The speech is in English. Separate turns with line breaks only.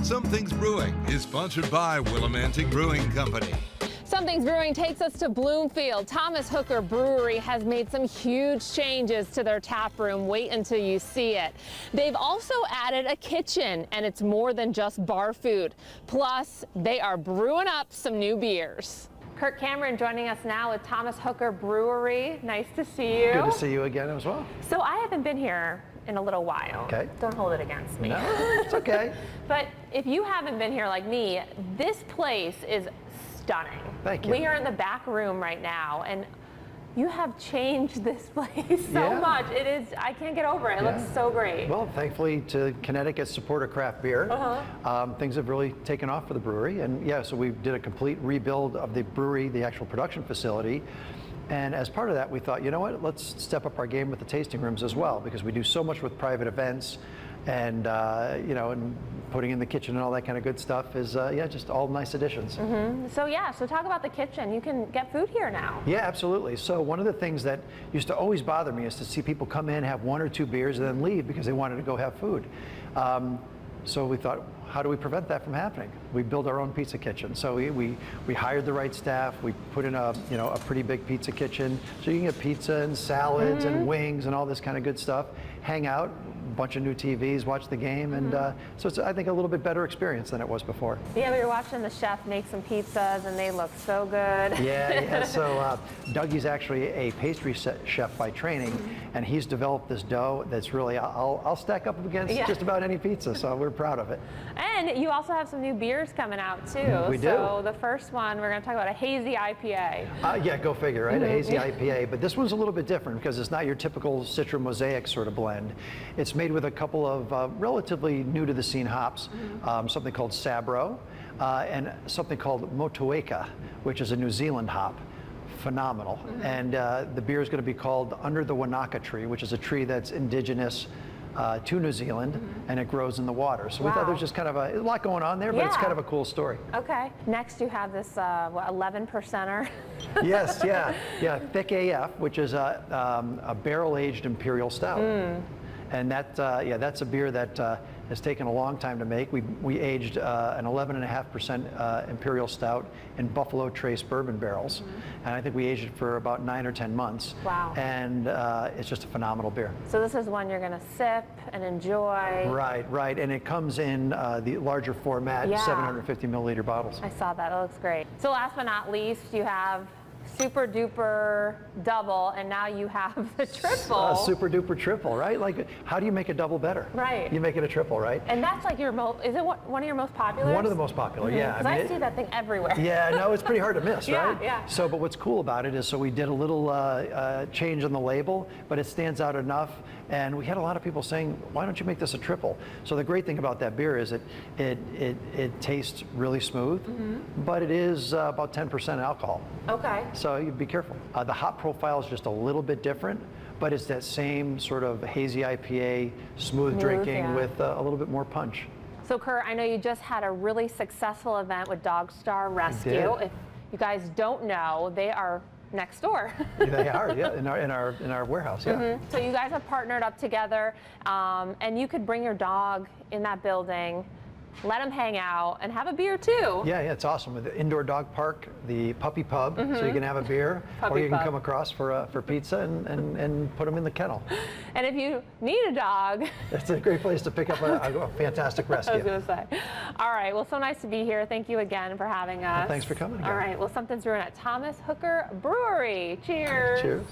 Something's Brewing is sponsored by Willimantic Brewing Company.
Something's Brewing takes us to Bloomfield. Thomas Hooker Brewery has made some huge changes to their tap room. Wait until you see it. They've also added a kitchen, and it's more than just bar food. Plus, they are brewing up some new beers. Kurt Cameron joining us now with Thomas Hooker Brewery. Nice to see you.
Good to see you again as well.
So I haven't been here in a little while.
Okay.
Don't hold it against me.
No, it's okay.
But if you haven't been here like me, this place is stunning.
Thank you.
We are in the back room right now, and you have changed this place so much. It is, I can't get over it. It looks so great.
Well, thankfully to Connecticut's support of craft beer, things have really taken off for the brewery. And yeah, so we did a complete rebuild of the brewery, the actual production facility. And as part of that, we thought, you know what, let's step up our game with the tasting rooms as well, because we do so much with private events and, you know, and putting in the kitchen and all that kind of good stuff is, yeah, just all nice additions.
So talk about the kitchen. You can get food here now.
Yeah, absolutely. So one of the things that used to always bother me is to see people come in, have one or two beers, and then leave because they wanted to go have food. So we thought, how do we prevent that from happening? We built our own pizza kitchen. So we hired the right staff. We put in a pretty big pizza kitchen, so you can get pizza and salads and wings and all this kind of good stuff. Hang out, a bunch of new TVs, watch the game, and so it's, I think, a little bit better experience than it was before.
Yeah, we were watching the chef make some pizzas, and they look so good.
Yeah. So Dougie's actually a pastry chef by training, and he's developed this dough that's really, I'll stack up against just about any pizza, so we're proud of it.
And you also have some new beers coming out too.
We do.
So the first one, we're going to talk about a Hazy IPA.
Yeah, go figure, right? A Hazy IPA, but this one's a little bit different because it's not your typical Citra Mosaic sort of blend. It's made with a couple of relatively new to the scene hops, something called Sabro, and something called Motueka, which is a New Zealand hop. Phenomenal. And the beer is going to be called Under the Wanaka Tree, which is a tree that's indigenous to New Zealand, and it grows in the water. So we thought there's just kind of a lot going on there, but it's kind of a cool story.
Okay. Next you have this, what, 11%er?
Yes, yeah, Thick AF, which is a barrel-aged imperial stout. And that, that's a beer that has taken a long time to make. We aged an 11.5% imperial stout in Buffalo Trace bourbon barrels, and I think we aged it for about 9 or 10 months.
Wow!
And it's just a phenomenal beer.
So this is one you're going to sip and enjoy.
Right, and it comes in the larger format, 750 milliliter bottles.
I saw that. It looks great. So last but not least, you have Super Duper Double, and now you have the triple.
Super Duper Triple, right? Like, how do you make a double better?
Right.
You make it a triple, right?
And that's like your most, is it one of your most popular?
One of the most popular, yeah.
Because I see that thing everywhere.
Yeah, no, it's pretty hard to miss, right?
Yeah.
So, but what's cool about it is, so we did a little change on the label, but it stands out enough. And we had a lot of people saying, why don't you make this a triple? So the great thing about that beer is it tastes really smooth, but it is about 10% alcohol.
Okay.
So you be careful. The hop profile is just a little bit different, but it's that same sort of hazy IPA, smooth drinking with a little bit more punch.
So Kurt, I know you just had a really successful event with Dog Star Rescue. If you guys don't know, they are next door.
They are, yeah, in our warehouse, yeah.
So you guys have partnered up together, and you could bring your dog in that building, let him hang out, and have a beer too.
Yeah, it's awesome. With the indoor dog park, the puppy pub, so you can have a beer, or you can come across for pizza and put them in the kennel.
And if you need a dog,
it's a great place to pick up a fantastic rescue.
I was going to say. All right, well, so nice to be here. Thank you again for having us.
Well, thanks for coming again.
All right, well, something's brewing at Thomas Hooker Brewery. Cheers.
Cheers.